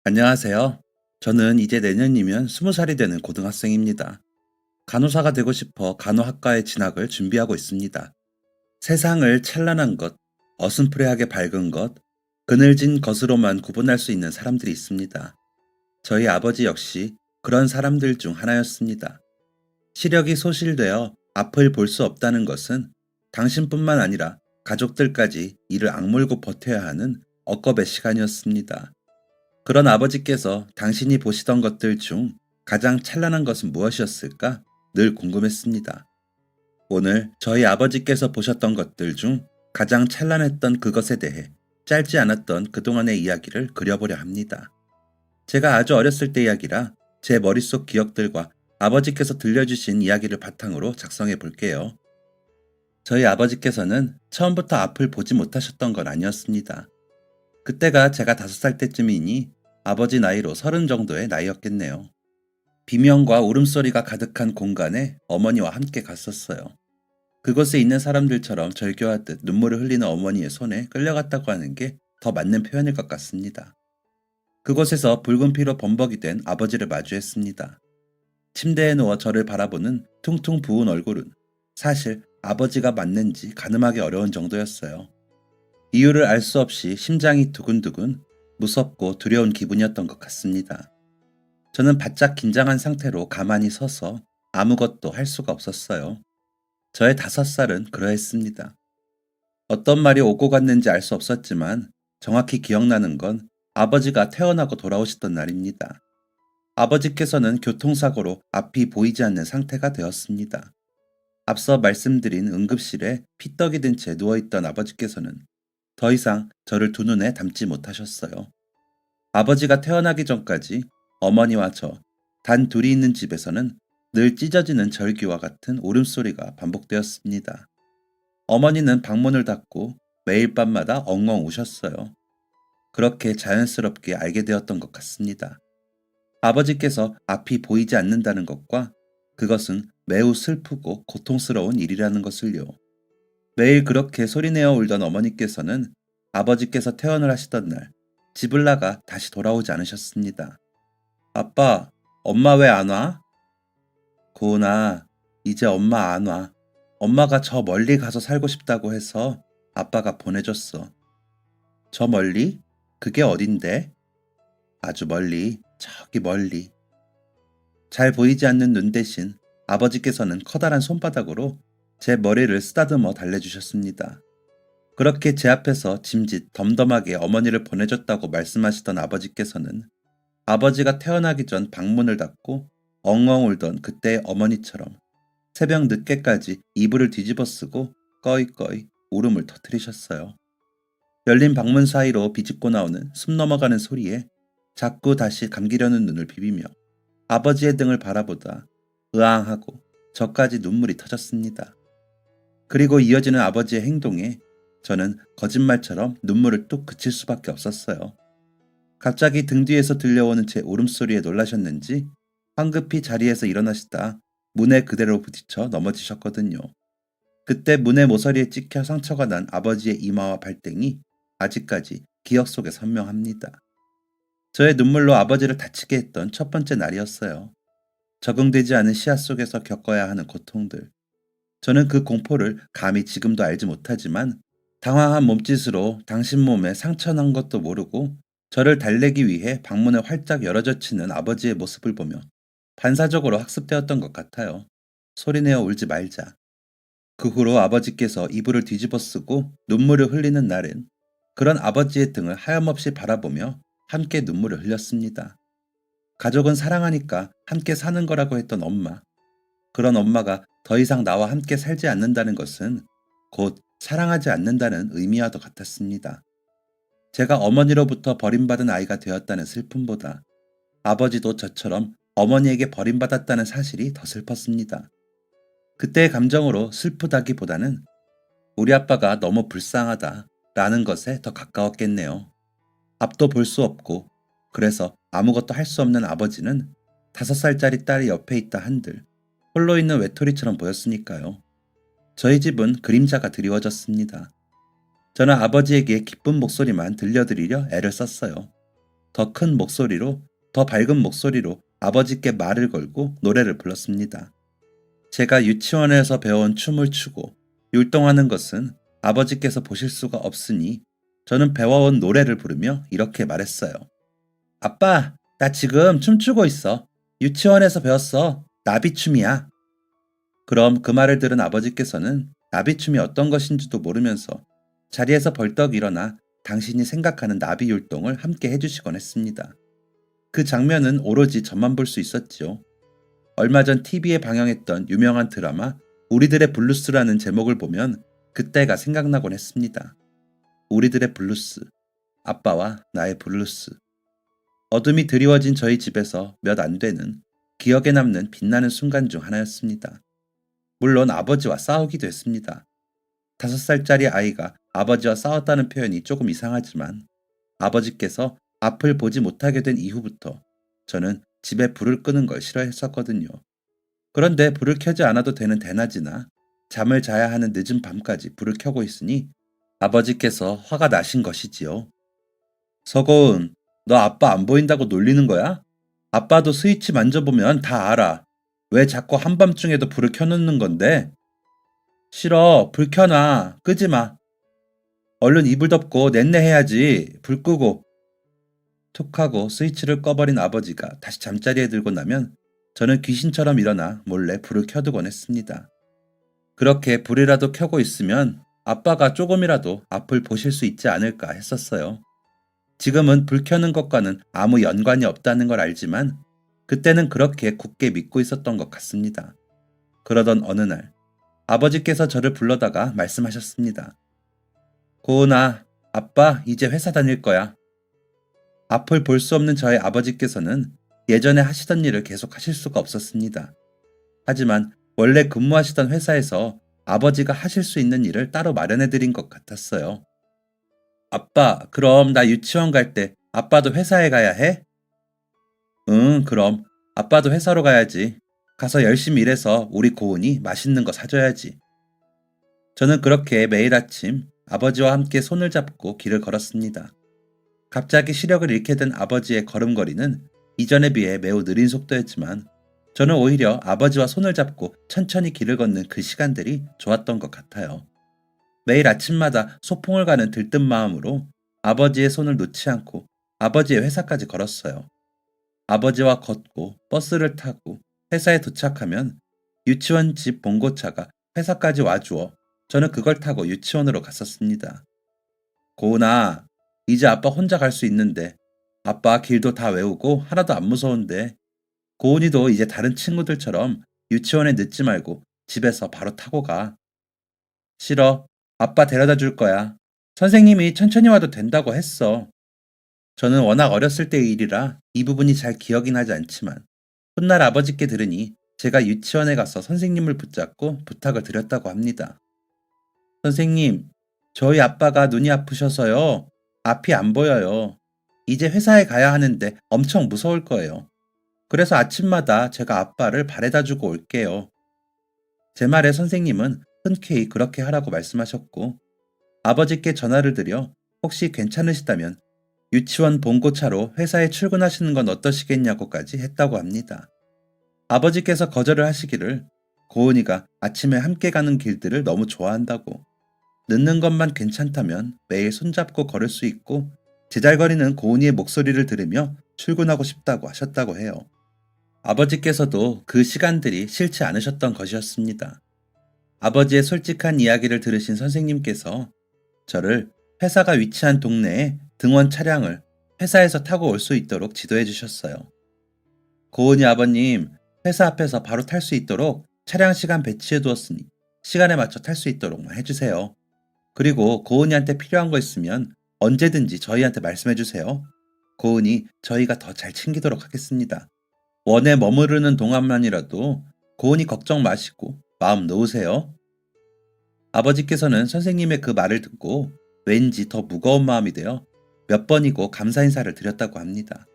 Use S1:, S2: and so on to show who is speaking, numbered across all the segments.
S1: 안녕하세요. 저는 이제 내년이면 20살이 되는 고등학생입니다. 간호사가 되고 싶어 간호학과에 진학을 준비하고 있습니다. 세상을 찬란한 것, 어슴푸레하게 밝은 것, 그늘진 것으로만 구분할 수 있는 사람들이 있습니다. 저희 아버지 역시 그런 사람들 중 하나였습니다. 시력이 소실되어 앞을 볼 수 없다는 것은 당신뿐만 아니라 가족들까지 이를 악물고 버텨야 하는 억겁의 시간이었습니다. 그런 아버지께서 당신이 보시던 것들 중 가장 찬란한 것은 무엇이었을까 늘 궁금했습니다. 오늘 저희 아버지께서 보셨던 것들 중 가장 찬란했던 그것에 대해 짧지 않았던 그동안의 이야기를 그려보려 합니다. 제가 아주 어렸을 때 이야기라 제 머릿속 기억들과 아버지께서 들려주신 이야기를 바탕으로 작성해 볼게요. 저희 아버지께서는 처음부터 앞을 보지 못하셨던 건 아니었습니다. 그때가 제가 5살 때쯤이니 아버지 나이로 30 정도의 나이였겠네요. 비명과 울음소리가 가득한 공간에 어머니와 함께 갔었어요. 그곳에 있는 사람들처럼 절규하듯 눈물을 흘리는 어머니의 손에 끌려갔다고 하는 게 더 맞는 표현일 것 같습니다. 그곳에서 붉은 피로 범벅이 된 아버지를 마주했습니다. 침대에 누워 저를 바라보는 퉁퉁 부은 얼굴은 사실 아버지가 맞는지 가늠하기 어려운 정도였어요. 이유를 알 수 없이 심장이 두근두근 무섭고 두려운 기분이었던 것 같습니다. 저는 바짝 긴장한 상태로 가만히 서서 아무것도 할 수가 없었어요. 저의 5살은 그러했습니다. 어떤 말이 오고 갔는지 알 수 없었지만 정확히 기억나는 건 아버지가 태어나고 돌아오셨던 날입니다. 아버지께서는 교통사고로 앞이 보이지 않는 상태가 되었습니다. 앞서 말씀드린 응급실에 피떡이 든 채 누워있던 아버지께서는 더 이상 저를 두 눈에 담지 못하셨어요. 아버지가 태어나기 전까지 어머니와 저, 단 둘이 있는 집에서는 늘 찢어지는 절규와 같은 울음소리가 반복되었습니다. 어머니는 방문을 닫고 매일 밤마다 엉엉 우셨어요. 그렇게 자연스럽게 알게 되었던 것 같습니다. 아버지께서 앞이 보이지 않는다는 것과 그것은 매우 슬프고 고통스러운 일이라는 것을요. 매일 그렇게 소리내어 울던 어머니께서는 아버지께서 퇴원을 하시던 날 집을 나가 다시 돌아오지 않으셨습니다. 아빠, 엄마 왜 안 와? 고은아, 이제 엄마 안 와. 엄마가 저 멀리 가서 살고 싶다고 해서 아빠가 보내줬어. 저 멀리? 그게 어딘데? 아주 멀리, 저기 멀리. 잘 보이지 않는 눈 대신 아버지께서는 커다란 손바닥으로 제 머리를 쓰다듬어 달래주셨습니다. 그렇게 제 앞에서 짐짓 덤덤하게 어머니를 보내줬다고 말씀하시던 아버지께서는 아버지가 태어나기 전 방문을 닫고 엉엉 울던 그때의 어머니처럼 새벽 늦게까지 이불을 뒤집어 쓰고 꺼이꺼이 울음을 터뜨리셨어요. 열린 방문 사이로 비집고 나오는 숨 넘어가는 소리에 자꾸 다시 감기려는 눈을 비비며 아버지의 등을 바라보다 으앙하고 저까지 눈물이 터졌습니다. 그리고 이어지는 아버지의 행동에 저는 거짓말처럼 눈물을 뚝 그칠 수밖에 없었어요. 갑자기 등 뒤에서 들려오는 제 울음소리에 놀라셨는지 황급히 자리에서 일어나시다 문에 그대로 부딪혀 넘어지셨거든요. 그때 문의 모서리에 찍혀 상처가 난 아버지의 이마와 발등이 아직까지 기억 속에 선명합니다. 저의 눈물로 아버지를 다치게 했던 첫 번째 날이었어요. 적응되지 않은 시야 속에서 겪어야 하는 고통들. 저는 그 공포를 감히 지금도 알지 못하지만 당황한 몸짓으로 당신 몸에 상처 난 것도 모르고 저를 달래기 위해 방문을 활짝 열어젖히는 아버지의 모습을 보며 반사적으로 학습되었던 것 같아요. 소리내어 울지 말자. 그 후로 아버지께서 이불을 뒤집어 쓰고 눈물을 흘리는 날엔 그런 아버지의 등을 하염없이 바라보며 함께 눈물을 흘렸습니다. 가족은 사랑하니까 함께 사는 거라고 했던 엄마. 그런 엄마가 더 이상 나와 함께 살지 않는다는 것은 곧 사랑하지 않는다는 의미와도 같았습니다. 제가 어머니로부터 버림받은 아이가 되었다는 슬픔보다 아버지도 저처럼 어머니에게 버림받았다는 사실이 더 슬펐습니다. 그때의 감정으로 슬프다기보다는 우리 아빠가 너무 불쌍하다 라는 것에 더 가까웠겠네요. 앞도 볼 수 없고 그래서 아무것도 할 수 없는 아버지는 5살짜리 딸이 옆에 있다 한들 홀로 있는 외톨이처럼 보였으니까요. 저희 집은 그림자가 드리워졌습니다. 저는 아버지에게 기쁜 목소리만 들려드리려 애를 썼어요. 더 큰 목소리로, 더 밝은 목소리로 아버지께 말을 걸고 노래를 불렀습니다. 제가 유치원에서 배워온 춤을 추고 율동하는 것은 아버지께서 보실 수가 없으니 저는 배워온 노래를 부르며 이렇게 말했어요. 아빠, 나 지금 춤추고 있어. 유치원에서 배웠어. 나비춤이야. 그럼 그 말을 들은 아버지께서는 나비춤이 어떤 것인지도 모르면서 자리에서 벌떡 일어나 당신이 생각하는 나비 율동을 함께 해주시곤 했습니다. 그 장면은 오로지 저만 볼 수 있었지요. 얼마 전 TV에 방영했던 유명한 드라마 우리들의 블루스라는 제목을 보면 그때가 생각나곤 했습니다. 우리들의 블루스, 아빠와 나의 블루스. 어둠이 드리워진 저희 집에서 몇 안 되는 기억에 남는 빛나는 순간 중 하나였습니다. 물론 아버지와 싸우기도 했습니다. 5살짜리 아이가 아버지와 싸웠다는 표현이 조금 이상하지만 아버지께서 앞을 보지 못하게 된 이후부터 저는 집에 불을 끄는 걸 싫어했었거든요. 그런데 불을 켜지 않아도 되는 대낮이나 잠을 자야 하는 늦은 밤까지 불을 켜고 있으니 아버지께서 화가 나신 것이지요. 서고은, 너 아빠 안 보인다고 놀리는 거야? 아빠도 스위치 만져보면 다 알아. 왜 자꾸 한밤중에도 불을 켜놓는 건데? 싫어, 불 켜놔. 끄지 마. 얼른 이불 덮고 넷내 해야지. 불 끄고. 툭 하고 스위치를 꺼버린 아버지가 다시 잠자리에 들고 나면 저는 귀신처럼 일어나 몰래 불을 켜두곤 했습니다. 그렇게 불이라도 켜고 있으면 아빠가 조금이라도 앞을 보실 수 있지 않을까 했었어요. 지금은 불 켜는 것과는 아무 연관이 없다는 걸 알지만 그때는 그렇게 굳게 믿고 있었던 것 같습니다. 그러던 어느 날 아버지께서 저를 불러다가 말씀하셨습니다. 고은아, 아빠 이제 회사 다닐 거야. 앞을 볼 수 없는 저의 아버지께서는 예전에 하시던 일을 계속 하실 수가 없었습니다. 하지만 원래 근무하시던 회사에서 아버지가 하실 수 있는 일을 따로 마련해 드린 것 같았어요. 아빠, 그럼 나 유치원 갈 때 아빠도 회사에 가야 해? 응, 그럼 아빠도 회사로 가야지. 가서 열심히 일해서 우리 고은이 맛있는 거 사줘야지. 저는 그렇게 매일 아침 아버지와 함께 손을 잡고 길을 걸었습니다. 갑자기 시력을 잃게 된 아버지의 걸음걸이는 이전에 비해 매우 느린 속도였지만 저는 오히려 아버지와 손을 잡고 천천히 길을 걷는 그 시간들이 좋았던 것 같아요. 매일 아침마다 소풍을 가는 들뜬 마음으로 아버지의 손을 놓지 않고 아버지의 회사까지 걸었어요. 아버지와 걷고 버스를 타고 회사에 도착하면 유치원 집 봉고차가 회사까지 와주어 저는 그걸 타고 유치원으로 갔었습니다. 고은아, 이제 아빠 혼자 갈 수 있는데 아빠 길도 다 외우고 하나도 안 무서운데 고은이도 이제 다른 친구들처럼 유치원에 늦지 말고 집에서 바로 타고 가. 싫어. 아빠 데려다 줄 거야. 선생님이 천천히 와도 된다고 했어. 저는 워낙 어렸을 때의 일이라 이 부분이 잘 기억이 나지 않지만 훗날 아버지께 들으니 제가 유치원에 가서 선생님을 붙잡고 부탁을 드렸다고 합니다. 선생님, 저희 아빠가 눈이 아프셔서요. 앞이 안 보여요. 이제 회사에 가야 하는데 엄청 무서울 거예요. 그래서 아침마다 제가 아빠를 바래다 주고 올게요. 제 말에 선생님은 흔쾌히 그렇게 하라고 말씀하셨고 아버지께 전화를 드려 혹시 괜찮으시다면 유치원 봉고차로 회사에 출근하시는 건 어떠시겠냐고까지 했다고 합니다. 아버지께서 거절을 하시기를 고은이가 아침에 함께 가는 길들을 너무 좋아한다고 늦는 것만 괜찮다면 매일 손잡고 걸을 수 있고 제잘거리는 고은이의 목소리를 들으며 출근하고 싶다고 하셨다고 해요. 아버지께서도 그 시간들이 싫지 않으셨던 것이었습니다. 아버지의 솔직한 이야기를 들으신 선생님께서 저를 회사가 위치한 동네에 등원 차량을 회사에서 타고 올 수 있도록 지도해 주셨어요. 고은이 아버님, 회사 앞에서 바로 탈 수 있도록 차량 시간 배치해 두었으니 시간에 맞춰 탈 수 있도록만 해주세요. 그리고 고은이한테 필요한 거 있으면 언제든지 저희한테 말씀해 주세요. 고은이 저희가 더 잘 챙기도록 하겠습니다. 원에 머무르는 동안만이라도 고은이 걱정 마시고 마음 놓으세요. 아버지께서는 선생님의 그 말을 듣고 왠지 더 무거운 마음이 되어 몇 번이고 감사 인사를 드렸다고 합니다.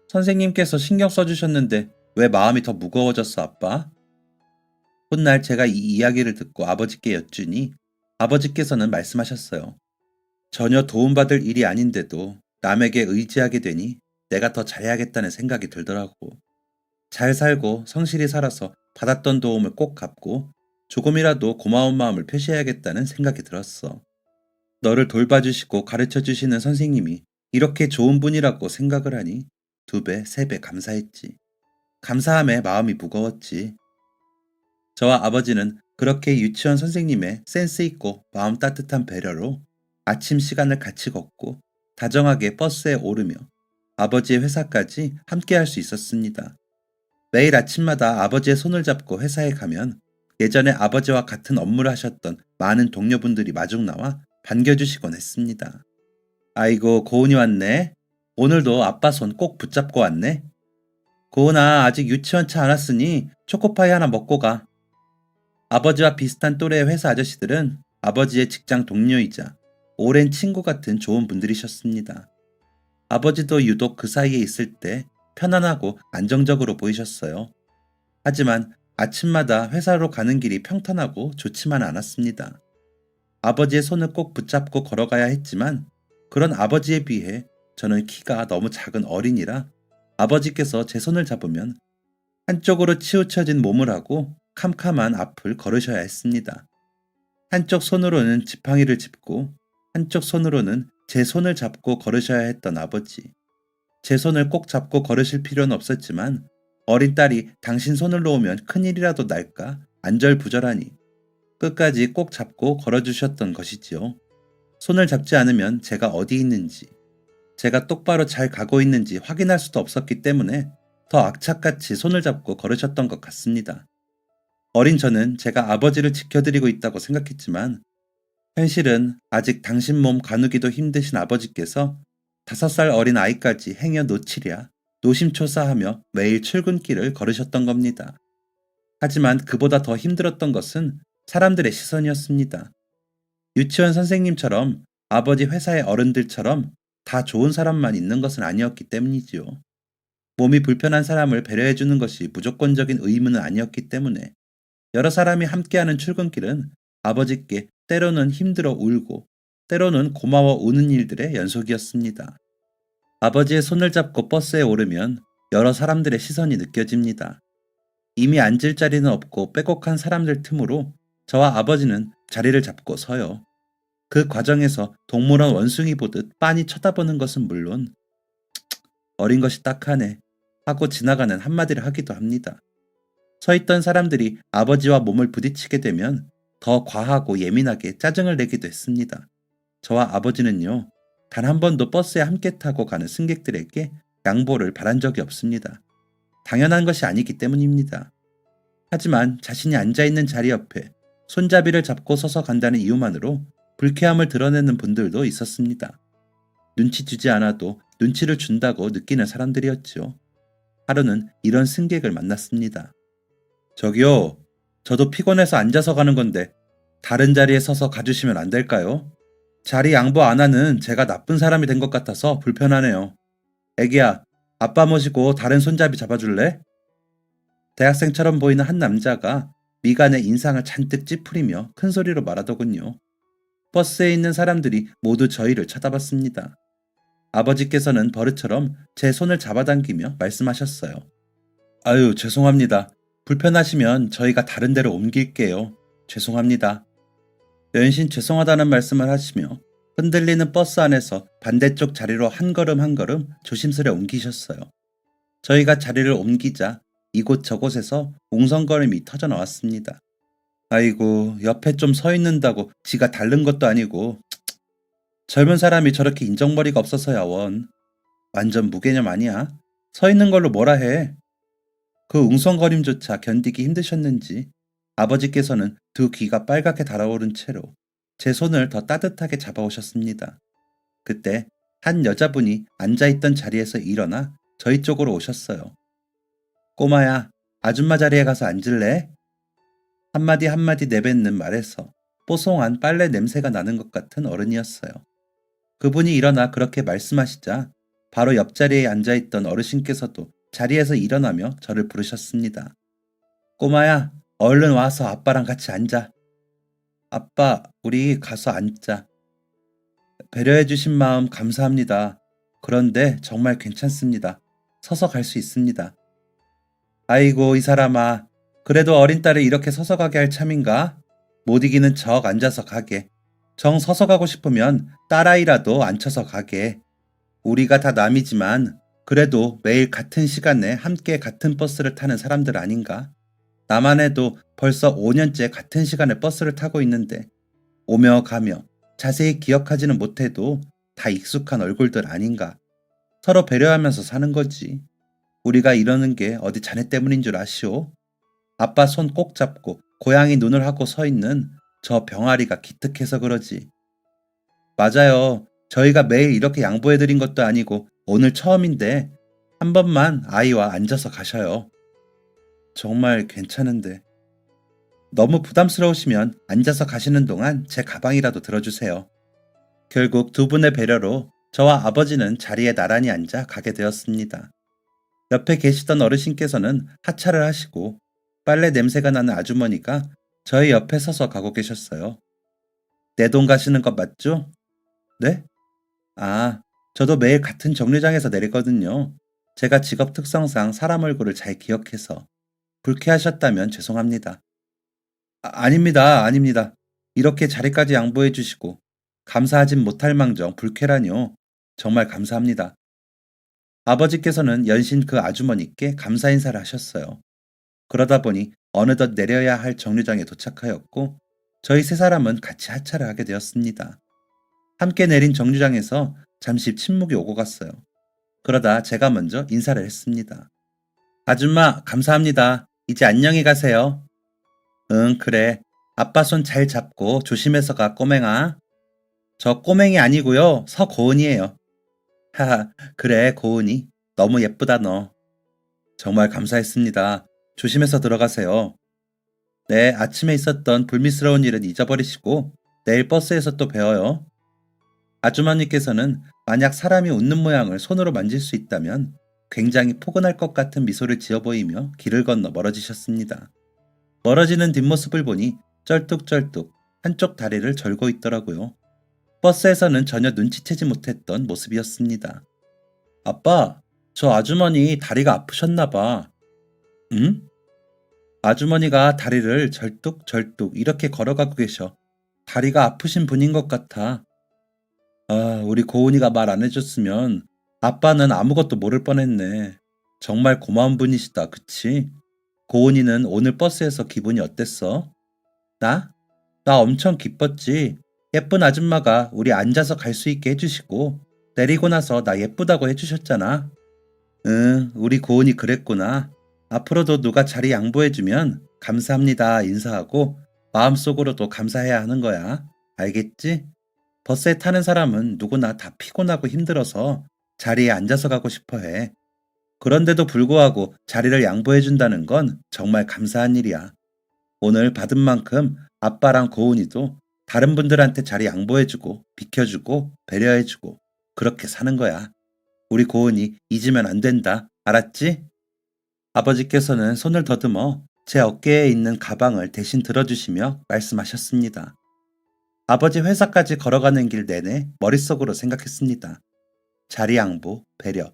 S1: 선생님께서 신경 써주셨는데 왜 마음이 더 무거워졌어, 아빠? 훗날 제가 이 이야기를 듣고 아버지께 여쭈니 아버지께서는 말씀하셨어요. 전혀 도움받을 일이 아닌데도 남에게 의지하게 되니 내가 더 잘해야겠다는 생각이 들더라고. 잘 살고 성실히 살아서 받았던 도움을 꼭 갚고 조금이라도 고마운 마음을 표시해야겠다는 생각이 들었어. 너를 돌봐주시고 가르쳐 주시는 선생님이 이렇게 좋은 분이라고 생각을 하니 두 배, 세 배 감사했지. 감사함에 마음이 무거웠지. 저와 아버지는 그렇게 유치원 선생님의 센스 있고 마음 따뜻한 배려로 아침 시간을 같이 걷고 다정하게 버스에 오르며 아버지의 회사까지 함께 할 수 있었습니다. 매일 아침마다 아버지의 손을 잡고 회사에 가면 예전에 아버지와 같은 업무를 하셨던 많은 동료분들이 마중 나와 반겨주시곤 했습니다. 아이고, 고은이 왔네. 오늘도 아빠 손 꼭 붙잡고 왔네. 고은아, 아직 유치원 차 안 왔으니 초코파이 하나 먹고 가. 아버지와 비슷한 또래의 회사 아저씨들은 아버지의 직장 동료이자 오랜 친구 같은 좋은 분들이셨습니다. 아버지도 유독 그 사이에 있을 때 편안하고 안정적으로 보이셨어요. 하지만 아침마다 회사로 가는 길이 평탄하고 좋지만 않았습니다. 아버지의 손을 꼭 붙잡고 걸어가야 했지만 그런 아버지에 비해 저는 키가 너무 작은 어린이라 아버지께서 제 손을 잡으면 한쪽으로 치우쳐진 몸을 하고 캄캄한 앞을 걸으셔야 했습니다. 한쪽 손으로는 지팡이를 짚고 한쪽 손으로는 제 손을 잡고 걸으셔야 했던 아버지. 제 손을 꼭 잡고 걸으실 필요는 없었지만 어린 딸이 당신 손을 놓으면 큰일이라도 날까 안절부절하니 끝까지 꼭 잡고 걸어주셨던 것이지요. 손을 잡지 않으면 제가 어디 있는지, 제가 똑바로 잘 가고 있는지 확인할 수도 없었기 때문에 더 악착같이 손을 잡고 걸으셨던 것 같습니다. 어린 저는 제가 아버지를 지켜드리고 있다고 생각했지만 현실은 아직 당신 몸 가누기도 힘드신 아버지께서 5살 어린 아이까지 행여 놓치랴 노심초사하며 매일 출근길을 걸으셨던 겁니다. 하지만 그보다 더 힘들었던 것은 사람들의 시선이었습니다. 유치원 선생님처럼 아버지 회사의 어른들처럼 다 좋은 사람만 있는 것은 아니었기 때문이지요. 몸이 불편한 사람을 배려해주는 것이 무조건적인 의무는 아니었기 때문에 여러 사람이 함께하는 출근길은 아버지께 때로는 힘들어 울고 때로는 고마워 우는 일들의 연속이었습니다. 아버지의 손을 잡고 버스에 오르면 여러 사람들의 시선이 느껴집니다. 이미 앉을 자리는 없고 빼곡한 사람들 틈으로 저와 아버지는 자리를 잡고 서요. 그 과정에서 동물원 원숭이 보듯 빤히 쳐다보는 것은 물론 어린 것이 딱하네 하고 지나가는 한마디를 하기도 합니다. 서 있던 사람들이 아버지와 몸을 부딪히게 되면 더 과하고 예민하게 짜증을 내기도 했습니다. 저와 아버지는요, 단 한 번도 버스에 함께 타고 가는 승객들에게 양보를 바란 적이 없습니다. 당연한 것이 아니기 때문입니다. 하지만 자신이 앉아있는 자리 옆에 손잡이를 잡고 서서 간다는 이유만으로 불쾌함을 드러내는 분들도 있었습니다. 눈치 주지 않아도 눈치를 준다고 느끼는 사람들이었지요. 하루는 이런 승객을 만났습니다. 저기요, 저도 피곤해서 앉아서 가는 건데 다른 자리에 서서 가주시면 안 될까요? 자리 양보 안 하는 제가 나쁜 사람이 된 것 같아서 불편하네요. 애기야, 아빠 모시고 다른 손잡이 잡아줄래? 대학생처럼 보이는 한 남자가 미간에 인상을 잔뜩 찌푸리며 큰 소리로 말하더군요. 버스에 있는 사람들이 모두 저희를 쳐다봤습니다. 아버지께서는 버릇처럼 제 손을 잡아당기며 말씀하셨어요. 아유, 죄송합니다. 불편하시면 저희가 다른 데로 옮길게요. 죄송합니다. 연신 죄송하다는 말씀을 하시며 흔들리는 버스 안에서 반대쪽 자리로 한 걸음 한 걸음 조심스레 옮기셨어요. 저희가 자리를 옮기자 이곳 저곳에서 웅성거림이 터져 나왔습니다. 아이고, 옆에 좀 서 있는다고 지가 다른 것도 아니고 젊은 사람이 저렇게 인정머리가 없어서야 원. 완전 무개념 아니야? 서 있는 걸로 뭐라 해? 그 웅성거림조차 견디기 힘드셨는지 아버지께서는 두 귀가 빨갛게 달아오른 채로 제 손을 더 따뜻하게 잡아오셨습니다. 그때 한 여자분이 앉아있던 자리에서 일어나 저희 쪽으로 오셨어요. 꼬마야, 아줌마 자리에 가서 앉을래? 한마디 한마디 내뱉는 말에서 뽀송한 빨래 냄새가 나는 것 같은 어른이었어요. 그분이 일어나 그렇게 말씀하시자 바로 옆자리에 앉아있던 어르신께서도 자리에서 일어나며 저를 부르셨습니다. 꼬마야, 얼른 와서 아빠랑 같이 앉아. 아빠, 우리 가서 앉자. 배려해주신 마음 감사합니다. 그런데 정말 괜찮습니다. 서서 갈 수 있습니다. 아이고, 이 사람아. 그래도 어린 딸을 이렇게 서서 가게 할 참인가? 못 이기는 척 앉아서 가게. 정 서서 가고 싶으면 딸아이라도 앉혀서 가게. 우리가 다 남이지만 그래도 매일 같은 시간에 함께 같은 버스를 타는 사람들 아닌가? 나만 해도 벌써 5년째 같은 시간에 버스를 타고 있는데 오며 가며 자세히 기억하지는 못해도 다 익숙한 얼굴들 아닌가? 서로 배려하면서 사는 거지. 우리가 이러는 게 어디 자네 때문인 줄 아시오? 아빠 손 꼭 잡고 고양이 눈을 하고 서 있는 저 병아리가 기특해서 그러지. 맞아요. 저희가 매일 이렇게 양보해드린 것도 아니고 오늘 처음인데 한 번만 아이와 앉아서 가셔요. 정말 괜찮은데. 너무 부담스러우시면 앉아서 가시는 동안 제 가방이라도 들어주세요. 결국 두 분의 배려로 저와 아버지는 자리에 나란히 앉아 가게 되었습니다. 옆에 계시던 어르신께서는 하차를 하시고 빨래 냄새가 나는 아주머니가 저희 옆에 서서 가고 계셨어요. 내 돈 가시는 것 맞죠? 네? 아, 저도 매일 같은 정류장에서 내리거든요. 제가 직업 특성상 사람 얼굴을 잘 기억해서 불쾌하셨다면 죄송합니다. 아닙니다, 아닙니다. 이렇게 자리까지 양보해 주시고 감사하진 못할 망정 불쾌라뇨. 정말 감사합니다. 아버지께서는 연신 그 아주머니께 감사 인사를 하셨어요. 그러다 보니 어느덧 내려야 할 정류장에 도착하였고 저희 세 사람은 같이 하차를 하게 되었습니다. 함께 내린 정류장에서 잠시 침묵이 오고 갔어요. 그러다 제가 먼저 인사를 했습니다. 아줌마, 감사합니다. 이제 안녕히 가세요. 응, 그래. 아빠 손 잘 잡고 조심해서 가, 꼬맹아. 저 꼬맹이 아니고요. 서고은이에요. 하하, 그래, 고은이. 너무 예쁘다, 너. 정말 감사했습니다. 조심해서 들어가세요. 네, 아침에 있었던 불미스러운 일은 잊어버리시고 내일 버스에서 또 뵈어요. 아주머니께서는 만약 사람이 웃는 모양을 손으로 만질 수 있다면 굉장히 포근할 것 같은 미소를 지어 보이며 길을 건너 멀어지셨습니다. 멀어지는 뒷모습을 보니 쩔뚝쩔뚝 한쪽 다리를 절고 있더라고요. 버스에서는 전혀 눈치채지 못했던 모습이었습니다. 아빠, 저 아주머니 다리가 아프셨나 봐. 응? 아주머니가 다리를 절뚝절뚝 이렇게 걸어가고 계셔. 다리가 아프신 분인 것 같아. 아, 우리 고은이가 말 안 해줬으면 아빠는 아무것도 모를 뻔했네. 정말 고마운 분이시다, 그치? 고은이는 오늘 버스에서 기분이 어땠어? 나? 나 엄청 기뻤지. 예쁜 아줌마가 우리 앉아서 갈 수 있게 해주시고 내리고 나서 나 예쁘다고 해주셨잖아. 응, 우리 고은이 그랬구나. 앞으로도 누가 자리 양보해주면 감사합니다 인사하고 마음속으로도 감사해야 하는 거야. 알겠지? 버스에 타는 사람은 누구나 다 피곤하고 힘들어서 자리에 앉아서 가고 싶어 해. 그런데도 불구하고 자리를 양보해준다는 건 정말 감사한 일이야. 오늘 받은 만큼 아빠랑 고은이도 다른 분들한테 자리 양보해주고 비켜주고 배려해주고 그렇게 사는 거야. 우리 고은이 잊으면 안 된다. 알았지? 아버지께서는 손을 더듬어 제 어깨에 있는 가방을 대신 들어주시며 말씀하셨습니다. 아버지 회사까지 걸어가는 길 내내 머릿속으로 생각했습니다. 자리 양보, 배려,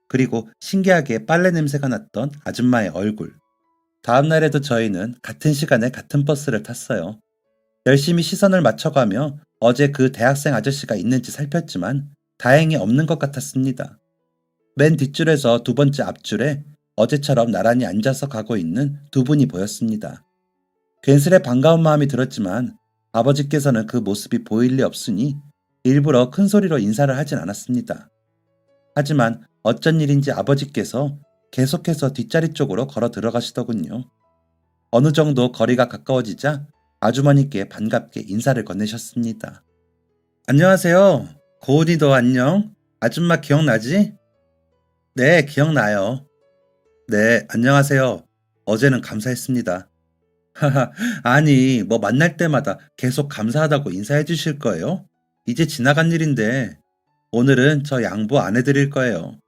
S1: 그리고 신기하게 빨래 냄새가 났던 아줌마의 얼굴. 다음 날에도 저희는 같은 시간에 같은 버스를 탔어요. 열심히 시선을 맞춰가며 어제 그 대학생 아저씨가 있는지 살폈지만 다행히 없는 것 같았습니다. 맨 뒷줄에서 두 번째 앞줄에 어제처럼 나란히 앉아서 가고 있는 두 분이 보였습니다. 괜스레 반가운 마음이 들었지만 아버지께서는 그 모습이 보일 리 없으니 일부러 큰 소리로 인사를 하진 않았습니다. 하지만 어쩐 일인지 아버지께서 계속해서 뒷자리 쪽으로 걸어 들어가시더군요. 어느 정도 거리가 가까워지자 아주머니께 반갑게 인사를 건네셨습니다. 안녕하세요. 고은이도 안녕. 아줌마 기억나지? 네, 기억나요. 네, 안녕하세요. 어제는 감사했습니다. 하하, 아니, 뭐 만날 때마다 계속 감사하다고 인사해 주실 거예요? 이제 지나간 일인데, 오늘은 저 양보 안 해드릴 거예요.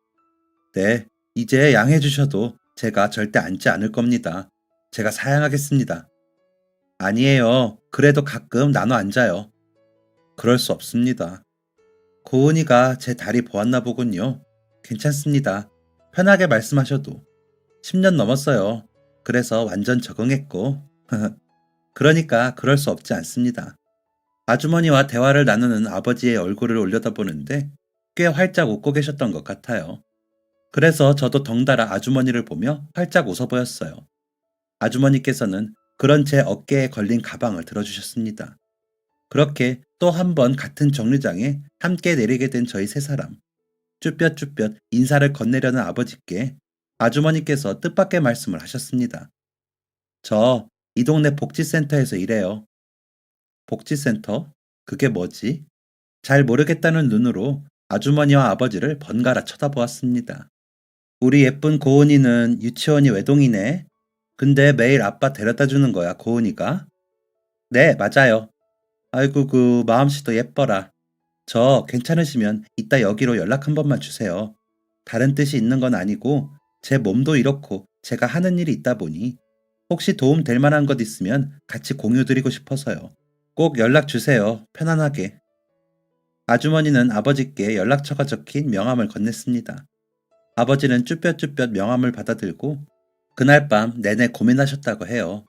S1: 네, 이제 양해 주셔도 제가 절대 앉지 않을 겁니다. 제가 사양하겠습니다. 아니에요. 그래도 가끔 나눠 앉아요. 그럴 수 없습니다. 고은이가 제 다리 보았나 보군요. 괜찮습니다. 편하게 말씀하셔도. 10년 넘었어요. 그래서 완전 적응했고. 그러니까 그럴 수 없지 않습니다. 아주머니와 대화를 나누는 아버지의 얼굴을 올려다보는데 꽤 활짝 웃고 계셨던 것 같아요. 그래서 저도 덩달아 아주머니를 보며 활짝 웃어 보였어요. 아주머니께서는 그런 제 어깨에 걸린 가방을 들어주셨습니다. 그렇게 또 한 번 같은 정류장에 함께 내리게 된 저희 세 사람. 쭈뼛쭈뼛 인사를 건네려는 아버지께 아주머니께서 뜻밖의 말씀을 하셨습니다. 저 이 동네 복지센터에서 일해요. 복지센터? 그게 뭐지? 잘 모르겠다는 눈으로 아주머니와 아버지를 번갈아 쳐다보았습니다. 우리 예쁜 고은이는 유치원이 외동이네. 근데 매일 아빠 데려다 주는 거야, 고은이가? 네, 맞아요. 아이고, 그 마음씨도 예뻐라. 저 괜찮으시면 이따 여기로 연락 한 번만 주세요. 다른 뜻이 있는 건 아니고 제 몸도 이렇고 제가 하는 일이 있다 보니 혹시 도움 될 만한 것 있으면 같이 공유 드리고 싶어서요. 꼭 연락 주세요. 편안하게. 아주머니는 아버지께 연락처가 적힌 명함을 건넸습니다. 아버지는 쭈뼛쭈뼛 명함을 받아들고 그날 밤 내내 고민하셨다고 해요.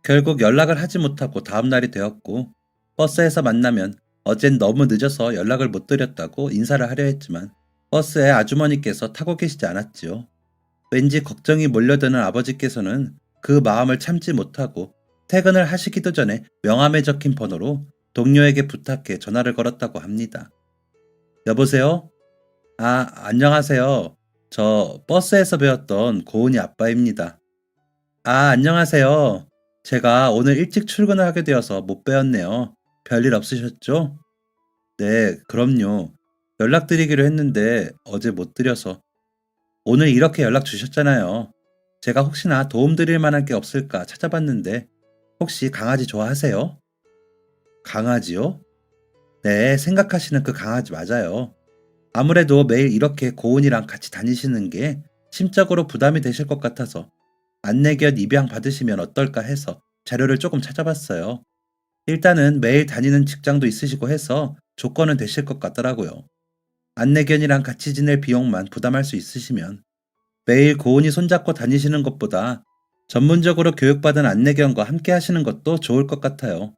S1: 결국 연락을 하지 못하고 다음 날이 되었고 버스에서 만나면 어젠 너무 늦어서 연락을 못 드렸다고 인사를 하려 했지만 버스에 아주머니께서 타고 계시지 않았지요. 왠지 걱정이 몰려드는 아버지께서는 그 마음을 참지 못하고 퇴근을 하시기도 전에 명함에 적힌 번호로 동료에게 부탁해 전화를 걸었다고 합니다. 여보세요? 아, 안녕하세요. 저 버스에서 배웠던 고은이 아빠입니다. 아, 안녕하세요. 제가 오늘 일찍 출근을 하게 되어서 못 뵈었네요. 별일 없으셨죠? 네, 그럼요. 연락드리기로 했는데 어제 못 드려서. 오늘 이렇게 연락 주셨잖아요. 제가 혹시나 도움드릴 만한 게 없을까 찾아봤는데 혹시 강아지 좋아하세요? 강아지요? 네, 생각하시는 그 강아지 맞아요. 아무래도 매일 이렇게 고은이랑 같이 다니시는 게 심적으로 부담이 되실 것 같아서 안내견 입양 받으시면 어떨까 해서 자료를 조금 찾아봤어요. 일단은 매일 다니는 직장도 있으시고 해서 조건은 되실 것 같더라고요. 안내견이랑 같이 지낼 비용만 부담할 수 있으시면 매일 고은이 손잡고 다니시는 것보다 전문적으로 교육받은 안내견과 함께 하시는 것도 좋을 것 같아요.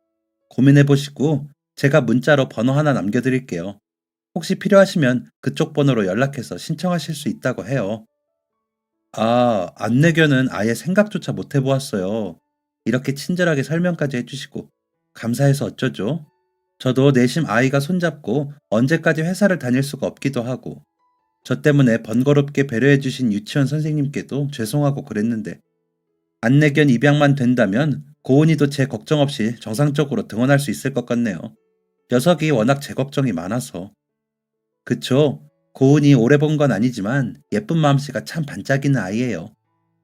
S1: 고민해보시고 제가 문자로 번호 하나 남겨드릴게요. 혹시 필요하시면 그쪽 번호로 연락해서 신청하실 수 있다고 해요. 아, 안내견은 아예 생각조차 못 해보았어요. 이렇게 친절하게 설명까지 해주시고 감사해서 어쩌죠? 저도 내심 아이가 손잡고 언제까지 회사를 다닐 수가 없기도 하고 저 때문에 번거롭게 배려해주신 유치원 선생님께도 죄송하고 그랬는데 안내견 입양만 된다면 고은이도 제 걱정 없이 정상적으로 등원할 수 있을 것 같네요. 녀석이 워낙 제 걱정이 많아서. 그쵸? 고은이 오래 본 건 아니지만 예쁜 마음씨가 참 반짝이는 아이예요.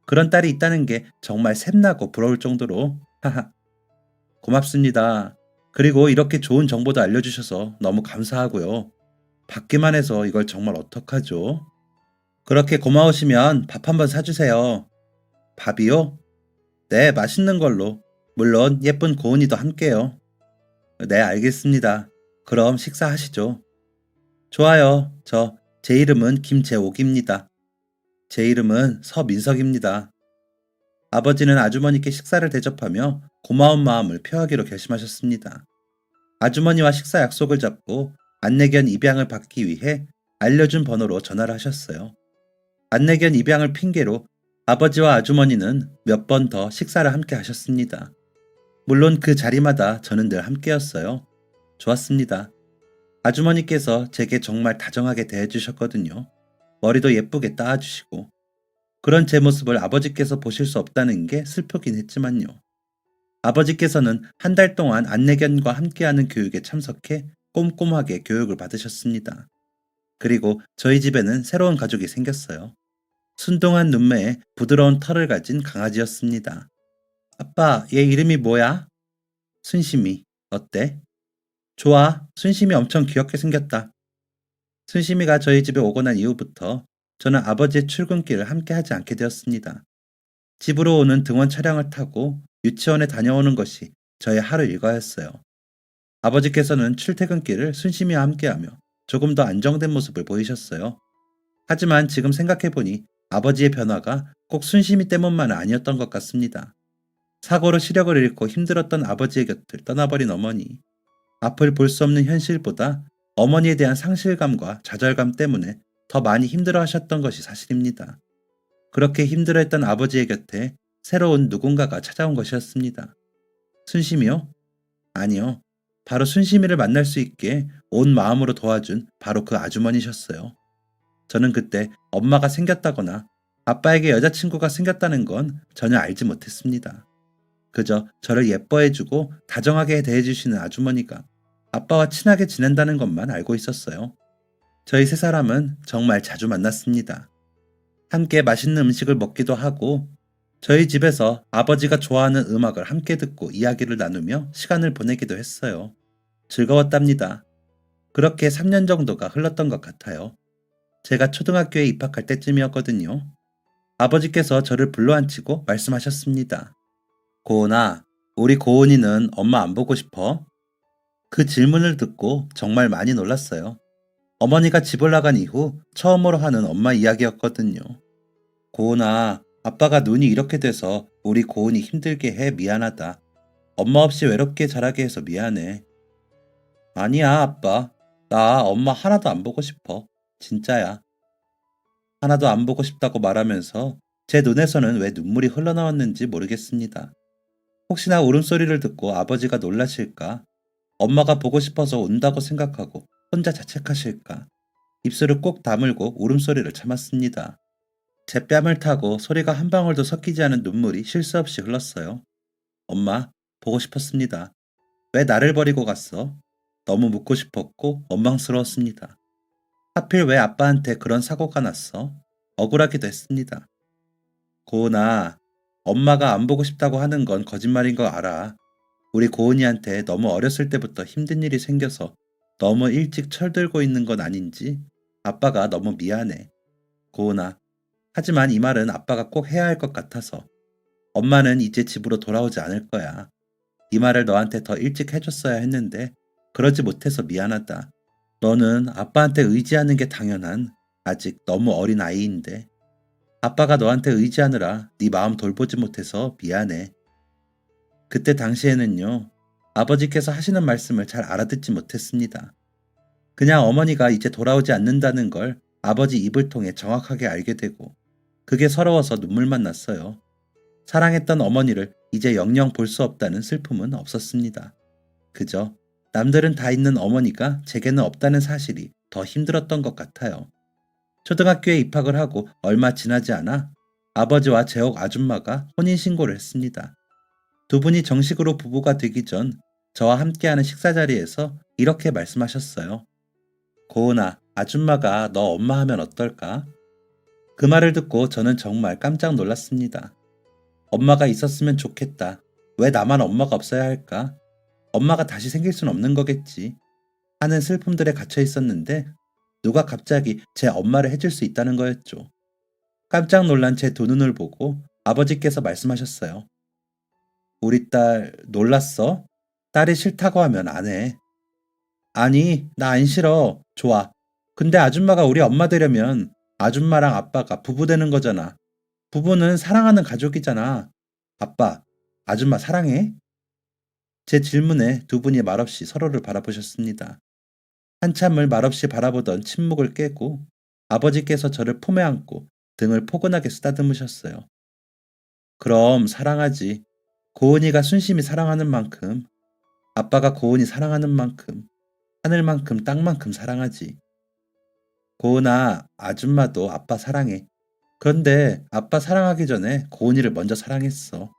S1: 그런 딸이 있다는 게 정말 샘나고 부러울 정도로. 하하. 고맙습니다. 그리고 이렇게 좋은 정보도 알려주셔서 너무 감사하고요. 받기만 해서 이걸 정말 어떡하죠? 그렇게 고마우시면 밥 한번 사주세요. 밥이요? 네, 맛있는 걸로. 물론 예쁜 고은이도 함께요. 네, 알겠습니다. 그럼 식사하시죠. 좋아요. 제 이름은 김재옥입니다. 제 이름은 서민석입니다. 아버지는 아주머니께 식사를 대접하며 고마운 마음을 표하기로 결심하셨습니다. 아주머니와 식사 약속을 잡고 안내견 입양을 받기 위해 알려준 번호로 전화를 하셨어요. 안내견 입양을 핑계로 아버지와 아주머니는 몇 번 더 식사를 함께 하셨습니다. 물론 그 자리마다 저는 늘 함께였어요. 좋았습니다. 아주머니께서 제게 정말 다정하게 대해주셨거든요. 머리도 예쁘게 따아주시고. 그런 제 모습을 아버지께서 보실 수 없다는 게 슬프긴 했지만요. 아버지께서는 한 달 동안 안내견과 함께하는 교육에 참석해 꼼꼼하게 교육을 받으셨습니다. 그리고 저희 집에는 새로운 가족이 생겼어요. 순둥한 눈매에 부드러운 털을 가진 강아지였습니다. 아빠, 얘 이름이 뭐야? 순심이. 어때? 좋아. 순심이 엄청 귀엽게 생겼다. 순심이가 저희 집에 오고 난 이후부터 저는 아버지의 출근길을 함께 하지 않게 되었습니다. 집으로 오는 등원 차량을 타고 유치원에 다녀오는 것이 저의 하루 일과였어요. 아버지께서는 출퇴근길을 순심이와 함께하며 조금 더 안정된 모습을 보이셨어요. 하지만 지금 생각해보니 아버지의 변화가 꼭 순심이 때문만은 아니었던 것 같습니다. 사고로 시력을 잃고 힘들었던 아버지의 곁을 떠나버린 어머니. 앞을 볼 수 없는 현실보다 어머니에 대한 상실감과 좌절감 때문에 더 많이 힘들어 하셨던 것이 사실입니다. 그렇게 힘들어했던 아버지의 곁에 새로운 누군가가 찾아온 것이었습니다. 순심이요? 아니요. 바로 순심이를 만날 수 있게 온 마음으로 도와준 바로 그 아주머니셨어요. 저는 그때 엄마가 생겼다거나 아빠에게 여자친구가 생겼다는 건 전혀 알지 못했습니다. 그저 저를 예뻐해주고 다정하게 대해주시는 아주머니가 아빠와 친하게 지낸다는 것만 알고 있었어요. 저희 세 사람은 정말 자주 만났습니다. 함께 맛있는 음식을 먹기도 하고 저희 집에서 아버지가 좋아하는 음악을 함께 듣고 이야기를 나누며 시간을 보내기도 했어요. 즐거웠답니다. 그렇게 3년 정도가 흘렀던 것 같아요. 제가 초등학교에 입학할 때쯤이었거든요. 아버지께서 저를 불러앉히고 말씀하셨습니다. 고은아, 우리 고은이는 엄마 안 보고 싶어? 그 질문을 듣고 정말 많이 놀랐어요. 어머니가 집을 나간 이후 처음으로 하는 엄마 이야기였거든요. 고은아, 아빠가 눈이 이렇게 돼서 우리 고은이 힘들게 해 미안하다. 엄마 없이 외롭게 자라게 해서 미안해. 아니야, 아빠. 나 엄마 하나도 안 보고 싶어. 진짜야. 하나도 안 보고 싶다고 말하면서 제 눈에서는 왜 눈물이 흘러나왔는지 모르겠습니다. 혹시나 울음소리를 듣고 아버지가 놀라실까? 엄마가 보고 싶어서 운다고 생각하고 혼자 자책하실까? 입술을 꼭 다물고 울음소리를 참았습니다. 제 뺨을 타고 소리가 한 방울도 섞이지 않은 눈물이 쉴 새 없이 흘렀어요. 엄마, 보고 싶었습니다. 왜 나를 버리고 갔어? 너무 묻고 싶었고 원망스러웠습니다. 하필 왜 아빠한테 그런 사고가 났어? 억울하기도 했습니다. 고은아, 엄마가 안 보고 싶다고 하는 건 거짓말인 거 알아. 우리 고은이한테 너무 어렸을 때부터 힘든 일이 생겨서 너무 일찍 철들고 있는 건 아닌지 아빠가 너무 미안해. 고은아, 하지만 이 말은 아빠가 꼭 해야 할 것 같아서 엄마는 이제 집으로 돌아오지 않을 거야. 이 말을 너한테 더 일찍 해줬어야 했는데 그러지 못해서 미안하다. 너는 아빠한테 의지하는 게 당연한 아직 너무 어린 아이인데 아빠가 너한테 의지하느라 네 마음 돌보지 못해서 미안해. 그때 당시에는요. 아버지께서 하시는 말씀을 잘 알아듣지 못했습니다. 그냥 어머니가 이제 돌아오지 않는다는 걸 아버지 입을 통해 정확하게 알게 되고 그게 서러워서 눈물만 났어요. 사랑했던 어머니를 이제 영영 볼 수 없다는 슬픔은 없었습니다. 그저 남들은 다 있는 어머니가 제게는 없다는 사실이 더 힘들었던 것 같아요. 초등학교에 입학을 하고 얼마 지나지 않아 아버지와 제옥 아줌마가 혼인신고를 했습니다. 두 분이 정식으로 부부가 되기 전 저와 함께하는 식사 자리에서 이렇게 말씀하셨어요. 고은아, 아줌마가 너 엄마 하면 어떨까? 그 말을 듣고 저는 정말 깜짝 놀랐습니다. 엄마가 있었으면 좋겠다. 왜 나만 엄마가 없어야 할까? 엄마가 다시 생길 순 없는 거겠지. 하는 슬픔들에 갇혀 있었는데 누가 갑자기 제 엄마를 해줄 수 있다는 거였죠. 깜짝 놀란 제 두 눈을 보고 아버지께서 말씀하셨어요. 우리 딸 놀랐어? 딸이 싫다고 하면 안 해. 아니, 나 안 싫어. 좋아. 근데 아줌마가 우리 엄마 되려면 아줌마랑 아빠가 부부 되는 거잖아. 부부는 사랑하는 가족이잖아. 아빠, 아줌마 사랑해? 제 질문에 두 분이 말없이 서로를 바라보셨습니다. 한참을 말없이 바라보던 침묵을 깨고 아버지께서 저를 품에 안고 등을 포근하게 쓰다듬으셨어요. 그럼 사랑하지. 고은이가 순심히 사랑하는 만큼, 아빠가 고은이 사랑하는 만큼, 하늘만큼 땅만큼 사랑하지. 고은아, 아줌마도 아빠 사랑해. 그런데 아빠 사랑하기 전에 고은이를 먼저 사랑했어.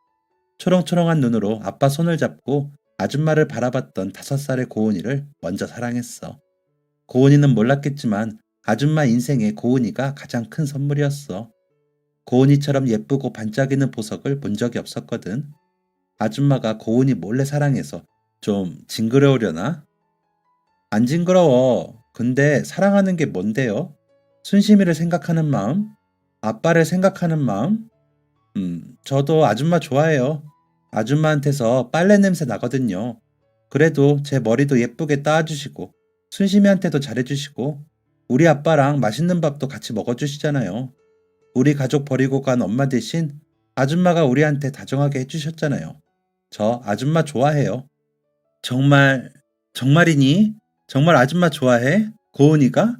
S1: 초롱초롱한 눈으로 아빠 손을 잡고 아줌마를 바라봤던 5살의 고은이를 먼저 사랑했어. 고은이는 몰랐겠지만 아줌마 인생에 고은이가 가장 큰 선물이었어. 고은이처럼 예쁘고 반짝이는 보석을 본 적이 없었거든. 아줌마가 고은이 몰래 사랑해서 좀 징그러우려나? 안 징그러워. 근데 사랑하는 게 뭔데요? 순심이를 생각하는 마음? 아빠를 생각하는 마음? 저도 아줌마 좋아해요. 아줌마한테서 빨래 냄새 나거든요. 그래도 제 머리도 예쁘게 따주시고 순심이한테도 잘해주시고 우리 아빠랑 맛있는 밥도 같이 먹어주시잖아요. 우리 가족 버리고 간 엄마 대신 아줌마가 우리한테 다정하게 해주셨잖아요. 저 아줌마 좋아해요. 정말, 정말이니? 정말 아줌마 좋아해? 고은이가?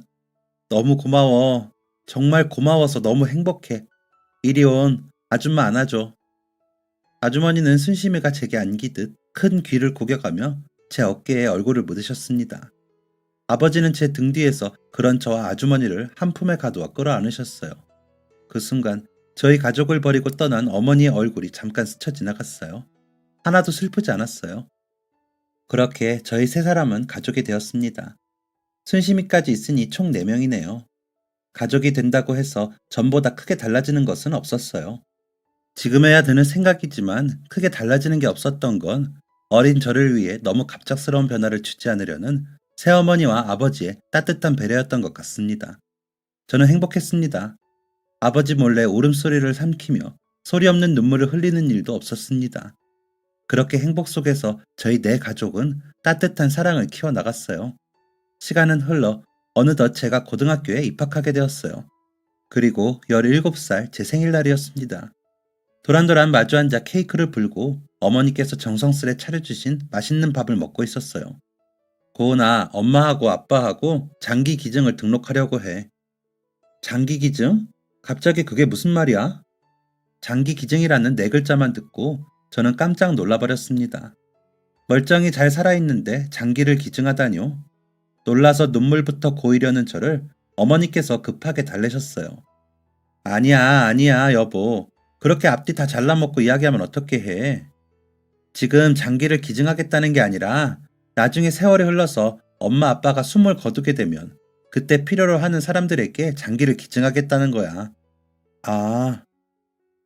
S1: 너무 고마워. 정말 고마워서 너무 행복해. 이리 온, 아줌마 안아줘. 아주머니는 순심이가 제게 안기듯 큰 귀를 구겨가며 제 어깨에 얼굴을 묻으셨습니다. 아버지는 제 등 뒤에서 그런 저와 아주머니를 한 품에 가두어 끌어안으셨어요. 그 순간 저희 가족을 버리고 떠난 어머니의 얼굴이 잠깐 스쳐 지나갔어요. 하나도 슬프지 않았어요. 그렇게 저희 세 사람은 가족이 되었습니다. 순심이까지 있으니 총 4명이네요. 가족이 된다고 해서 전보다 크게 달라지는 것은 없었어요. 지금에야 드는 생각이지만 크게 달라지는 게 없었던 건 어린 저를 위해 너무 갑작스러운 변화를 주지 않으려는 새어머니와 아버지의 따뜻한 배려였던 것 같습니다. 저는 행복했습니다. 아버지 몰래 울음소리를 삼키며 소리 없는 눈물을 흘리는 일도 없었습니다. 그렇게 행복 속에서 저희 4가족은 따뜻한 사랑을 키워나갔어요. 시간은 흘러 어느덧 제가 고등학교에 입학하게 되었어요. 그리고 17살 제 생일날이었습니다. 도란도란 마주 앉아 케이크를 불고 어머니께서 정성스레 차려주신 맛있는 밥을 먹고 있었어요. 고은아, 엄마하고 아빠하고 장기 기증을 등록하려고 해. 장기 기증? 갑자기 그게 무슨 말이야? 장기 기증이라는 4글자만 듣고 저는 깜짝 놀라버렸습니다. 멀쩡히 잘 살아있는데 장기를 기증하다니요? 놀라서 눈물부터 고이려는 저를 어머니께서 급하게 달래셨어요. 아니야, 아니야, 여보. 그렇게 앞뒤 다 잘라먹고 이야기하면 어떻게 해? 지금 장기를 기증하겠다는 게 아니라 나중에 세월이 흘러서 엄마 아빠가 숨을 거두게 되면 그때 필요로 하는 사람들에게 장기를 기증하겠다는 거야. 아,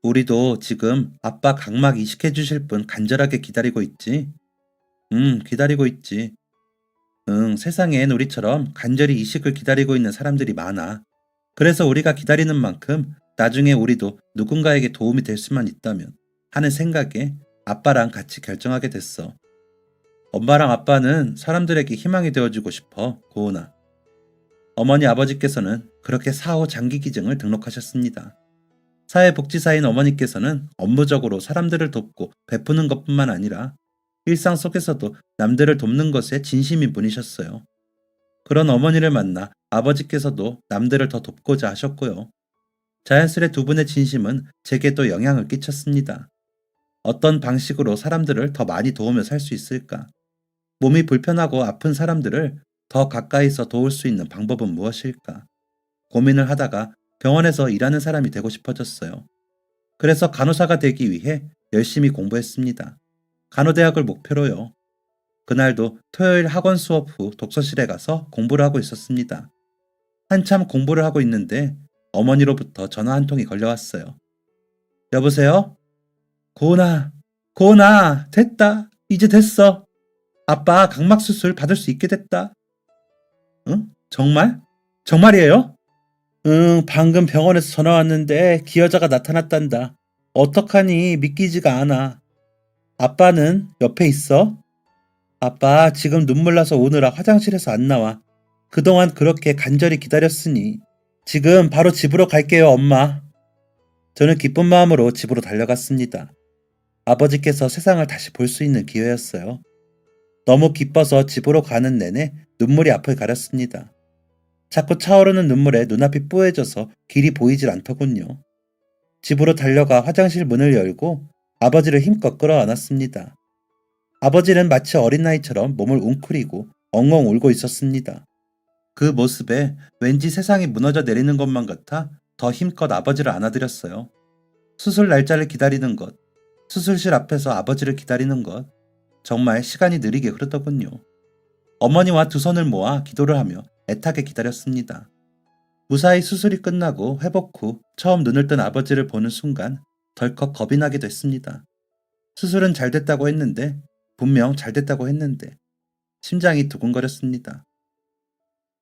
S1: 우리도 지금 아빠 각막 이식해 주실 분 간절하게 기다리고 있지? 기다리고 있지. 응, 세상엔 우리처럼 간절히 이식을 기다리고 있는 사람들이 많아. 그래서 우리가 기다리는 만큼 나중에 우리도 누군가에게 도움이 될 수만 있다면 하는 생각에 아빠랑 같이 결정하게 됐어. 엄마랑 아빠는 사람들에게 희망이 되어주고 싶어, 고은아. 어머니 아버지께서는 그렇게 사후 장기 기증을 등록하셨습니다. 사회복지사인 어머니께서는 업무적으로 사람들을 돕고 베푸는 것뿐만 아니라 일상 속에서도 남들을 돕는 것에 진심인 분이셨어요. 그런 어머니를 만나 아버지께서도 남들을 더 돕고자 하셨고요. 자연스레 두 분의 진심은 제게도 영향을 끼쳤습니다. 어떤 방식으로 사람들을 더 많이 도우며 살 수 있을까? 몸이 불편하고 아픈 사람들을 더 가까이서 도울 수 있는 방법은 무엇일까? 고민을 하다가 병원에서 일하는 사람이 되고 싶어졌어요. 그래서 간호사가 되기 위해 열심히 공부했습니다. 간호대학을 목표로요. 그날도 토요일 학원 수업 후 독서실에 가서 공부를 하고 있었습니다. 한참 공부를 하고 있는데 어머니로부터 전화 한 통이 걸려왔어요. 여보세요? 고은아, 고은아, 됐다. 이제 됐어. 아빠 각막 수술 받을 수 있게 됐다. 응? 정말? 정말이에요? 응, 방금 병원에서 전화 왔는데 기여자가 나타났단다. 어떡하니 믿기지가 않아. 아빠는 옆에 있어? 아빠 지금 눈물 나서 오느라 화장실에서 안 나와. 그동안 그렇게 간절히 기다렸으니 지금 바로 집으로 갈게요, 엄마. 저는 기쁜 마음으로 집으로 달려갔습니다. 아버지께서 세상을 다시 볼 수 있는 기회였어요. 너무 기뻐서 집으로 가는 내내 눈물이 앞을 가렸습니다. 자꾸 차오르는 눈물에 눈앞이 뿌얘져서 길이 보이질 않더군요. 집으로 달려가 화장실 문을 열고 아버지를 힘껏 끌어안았습니다. 아버지는 마치 어린아이처럼 몸을 웅크리고 엉엉 울고 있었습니다. 그 모습에 왠지 세상이 무너져 내리는 것만 같아 더 힘껏 아버지를 안아드렸어요. 수술 날짜를 기다리는 것, 수술실 앞에서 아버지를 기다리는 것, 정말 시간이 느리게 흐르더군요. 어머니와 두 손을 모아 기도를 하며 애타게 기다렸습니다. 무사히 수술이 끝나고 회복 후 처음 눈을 뜬 아버지를 보는 순간 덜컥 겁이 나기도 했습니다. 수술은 잘 됐다고 했는데, 분명 잘 됐다고 했는데, 심장이 두근거렸습니다.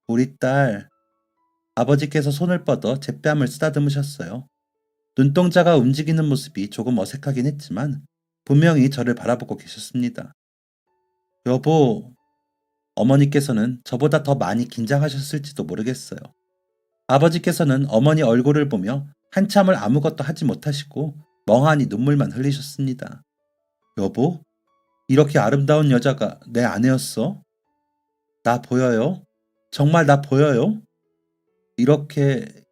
S1: 우리 딸, 아버지께서 손을 뻗어 제 뺨을 쓰다듬으셨어요. 눈동자가 움직이는 모습이 조금 어색하긴 했지만 분명히 저를 바라보고 계셨습니다. 여보, 어머니께서는 저보다 더 많이 긴장하셨을지도 모르겠어요. 아버지께서는 어머니 얼굴을 보며 한참을 아무것도 하지 못하시고 멍하니 눈물만 흘리셨습니다. 여보? 이렇게 아름다운 여자가 내 아내였어? 나 보여요? 정말 나 보여요?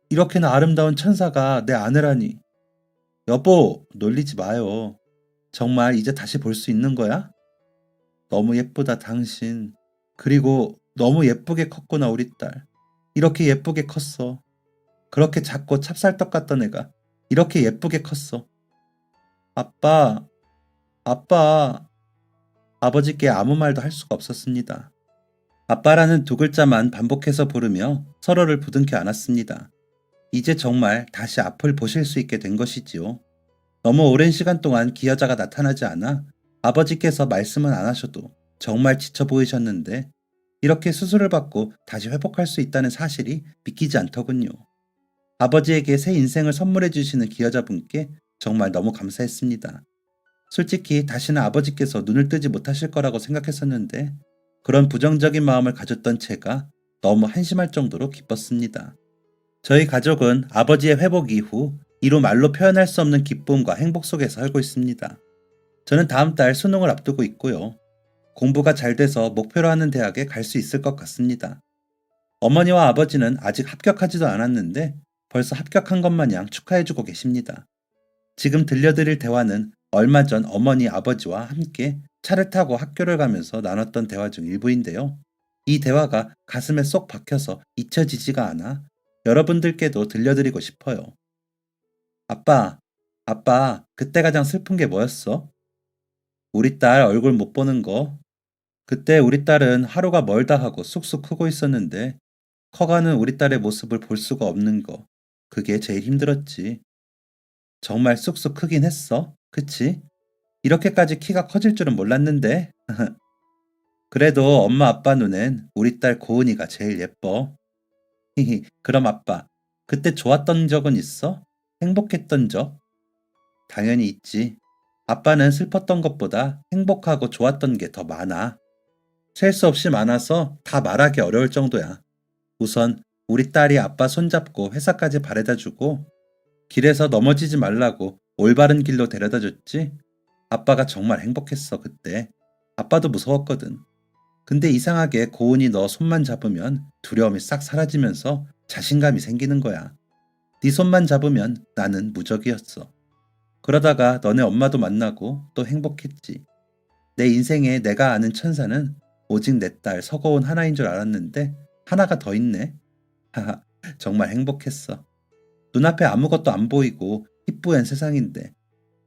S1: 이렇게나 아름다운 천사가 내 아내라니. 여보, 놀리지 마요. 정말 이제 다시 볼 수 있는 거야? 너무 예쁘다, 당신. 그리고 너무 예쁘게 컸구나, 우리 딸. 이렇게 예쁘게 컸어. 그렇게 작고 찹쌀떡 같던 애가 이렇게 예쁘게 컸어. 아빠, 아빠. 아버지께 아무 말도 할 수가 없었습니다. 아빠라는 두 글자만 반복해서 부르며 서로를 부둥켜 안았습니다. 이제 정말 다시 앞을 보실 수 있게 된 것이지요. 너무 오랜 시간 동안 기여자가 나타나지 않아 아버지께서 말씀은 안 하셔도 정말 지쳐 보이셨는데 이렇게 수술을 받고 다시 회복할 수 있다는 사실이 믿기지 않더군요. 아버지에게 새 인생을 선물해 주시는 기여자분께 정말 너무 감사했습니다. 솔직히 다시는 아버지께서 눈을 뜨지 못하실 거라고 생각했었는데 그런 부정적인 마음을 가졌던 제가 너무 한심할 정도로 기뻤습니다. 저희 가족은 아버지의 회복 이후 이루 말로 표현할 수 없는 기쁨과 행복 속에서 살고 있습니다. 저는 다음 달 수능을 앞두고 있고요. 공부가 잘 돼서 목표로 하는 대학에 갈 수 있을 것 같습니다. 어머니와 아버지는 아직 합격하지도 않았는데 벌써 합격한 것 마냥 축하해주고 계십니다. 지금 들려드릴 대화는 얼마 전 어머니 아버지와 함께 차를 타고 학교를 가면서 나눴던 대화 중 일부인데요. 이 대화가 가슴에 쏙 박혀서 잊혀지지가 않아 여러분들께도 들려드리고 싶어요. 아빠, 그때 가장 슬픈 게 뭐였어? 우리 딸 얼굴 못 보는 거. 그때 우리 딸은 하루가 멀다 하고 쑥쑥 크고 있었는데 커가는 우리 딸의 모습을 볼 수가 없는 거. 그게 제일 힘들었지. 정말 쑥쑥 크긴 했어. 그치? 이렇게까지 키가 커질 줄은 몰랐는데. 그래도 엄마 아빠 눈엔 우리 딸 고은이가 제일 예뻐. 히히, 그럼 아빠, 그때 좋았던 적은 있어? 행복했던 적? 당연히 있지. 아빠는 슬펐던 것보다 행복하고 좋았던 게 더 많아. 셀 수 없이 많아서 다 말하기 어려울 정도야. 우선 우리 딸이 아빠 손잡고 회사까지 바래다 주고 길에서 넘어지지 말라고 올바른 길로 데려다 줬지. 아빠가 정말 행복했어, 그때. 아빠도 무서웠거든. 근데 이상하게 고은이 너 손만 잡으면 두려움이 싹 사라지면서 자신감이 생기는 거야. 네 손만 잡으면 나는 무적이었어. 그러다가 너네 엄마도 만나고 또 행복했지. 내 인생에 내가 아는 천사는 오직 내 딸 서고은 하나인 줄 알았는데 하나가 더 있네. 하하, 정말 행복했어. 눈앞에 아무것도 안 보이고 희뿌연 세상인데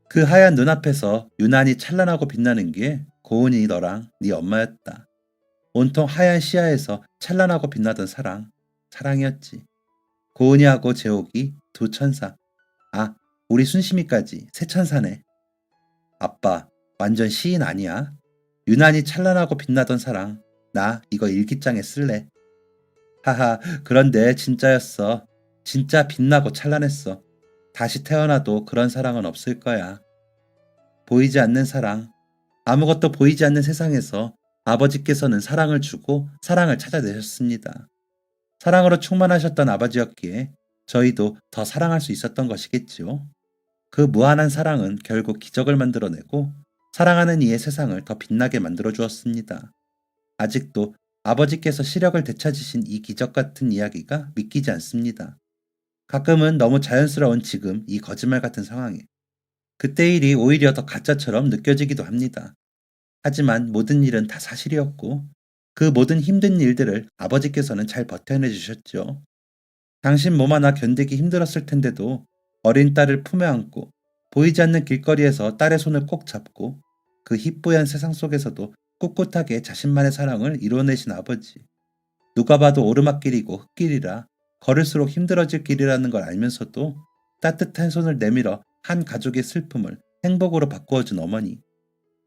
S1: 그 하얀 눈앞에서 유난히 찬란하고 빛나는 게 고은이 너랑 네 엄마였다. 온통 하얀 시야에서 찬란하고 빛나던 사랑이었지. 고은이하고 재옥이 두 천사. 아, 우리 순심이까지 세 천사네. 아빠, 완전 시인 아니야? 유난히 찬란하고 빛나던 사랑. 나 이거 일기장에 쓸래. 하하, 그런데 진짜였어. 진짜 빛나고 찬란했어. 다시 태어나도 그런 사랑은 없을 거야. 보이지 않는 사랑. 아무것도 보이지 않는 세상에서 아버지께서는 사랑을 주고 사랑을 찾아내셨습니다. 사랑으로 충만하셨던 아버지였기에 저희도 더 사랑할 수 있었던 것이겠지요. 그 무한한 사랑은 결국 기적을 만들어내고 사랑하는 이의 세상을 더 빛나게 만들어 주었습니다. 아직도 아버지께서 시력을 되찾으신 이 기적 같은 이야기가 믿기지 않습니다. 가끔은 너무 자연스러운 지금 이 거짓말 같은 상황에 그때 일이 오히려 더 가짜처럼 느껴지기도 합니다. 하지만 모든 일은 다 사실이었고 그 모든 힘든 일들을 아버지께서는 잘 버텨내 주셨죠. 당신 몸 하나 견디기 힘들었을 텐데도 어린 딸을 품에 안고 보이지 않는 길거리에서 딸의 손을 꼭 잡고 그 희뿌연 세상 속에서도 꿋꿋하게 자신만의 사랑을 이루어내신 아버지. 누가 봐도 오르막길이고 흙길이라 걸을수록 힘들어질 길이라는 걸 알면서도 따뜻한 손을 내밀어 한 가족의 슬픔을 행복으로 바꾸어준 어머니.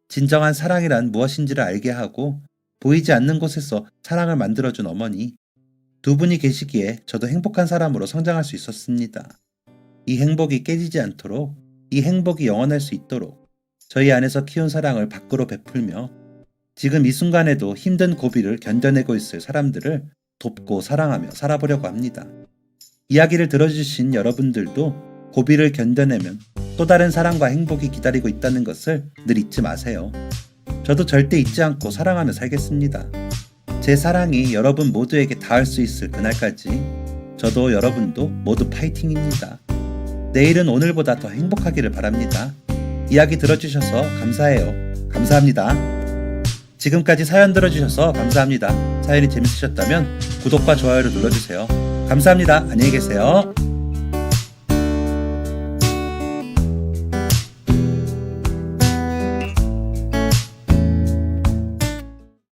S1: 진정한 사랑이란 무엇인지를 알게 하고 보이지 않는 곳에서 사랑을 만들어준 어머니. 두 분이 계시기에 저도 행복한 사람으로 성장할 수 있었습니다. 이 행복이 깨지지 않도록, 이 행복이 영원할 수 있도록 저희 안에서 키운 사랑을 밖으로 베풀며 지금 이 순간에도 힘든 고비를 견뎌내고 있을 사람들을 돕고 사랑하며 살아보려고 합니다. 이야기를 들어주신 여러분들도 고비를 견뎌내면 또 다른 사랑과 행복이 기다리고 있다는 것을 늘 잊지 마세요. 저도 절대 잊지 않고 사랑하며 살겠습니다. 제 사랑이 여러분 모두에게 닿을 수 있을 그날까지 저도 여러분도 모두 파이팅입니다. 내일은 오늘보다 더 행복하기를 바랍니다. 이야기 들어주셔서 감사해요. 감사합니다. 지금까지 사연 들어주셔서 감사합니다. 사연이 재밌으셨다면 구독과 좋아요를 눌러주세요. 감사합니다. 안녕히 계세요.